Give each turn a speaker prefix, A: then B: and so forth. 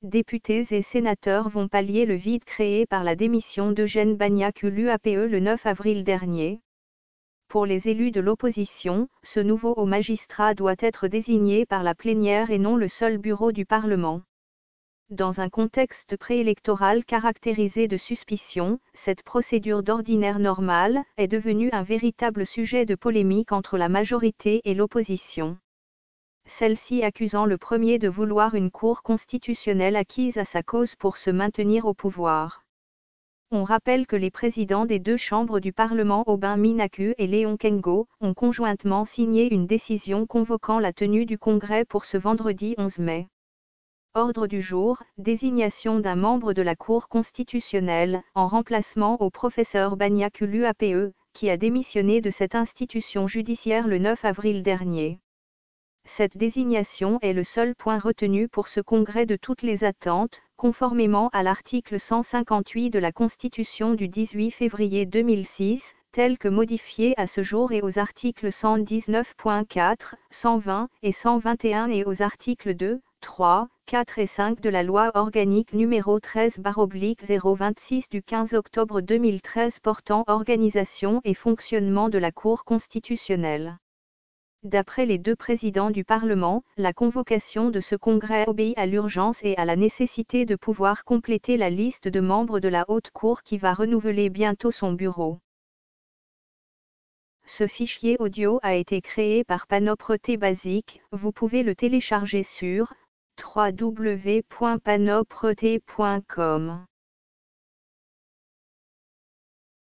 A: Députés et sénateurs vont pallier le vide créé par la démission d'Eugène Bagnac l'UAPE le 9 avril dernier. Pour les élus de l'opposition, ce nouveau haut magistrat doit être désigné par la plénière et non le seul bureau du Parlement. Dans un contexte préélectoral caractérisé de suspicion, cette procédure d'ordinaire normale est devenue un véritable sujet de polémique entre la majorité et l'opposition. Celle-ci accusant le premier de vouloir une cour constitutionnelle acquise à sa cause pour se maintenir au pouvoir. On rappelle que les présidents des deux chambres du Parlement Aubin Minaku et Léon Kengo ont conjointement signé une décision convoquant la tenue du congrès pour ce vendredi 11 mai. Ordre du jour, désignation d'un membre de la Cour constitutionnelle, en remplacement au professeur Bagnac l'UAPE, qui a démissionné de cette institution judiciaire le 9 avril dernier. Cette désignation est le seul point retenu pour ce congrès de toutes les attentes, conformément à l'article 158 de la Constitution du 18 février 2006, tel que modifié à ce jour et aux articles 119.4, 120 et 121 et aux articles 2, 3, 4 et 5 de la loi organique numéro 13/026 du 15 octobre 2013 portant organisation et fonctionnement de la Cour constitutionnelle. D'après les deux présidents du Parlement, la convocation de ce congrès obéit à l'urgence et à la nécessité de pouvoir compléter la liste de membres de la Haute Cour qui va renouveler bientôt son bureau. Ce fichier audio a été créé par Panopre-T Basic, vous pouvez le télécharger sur www.panopre-t.com.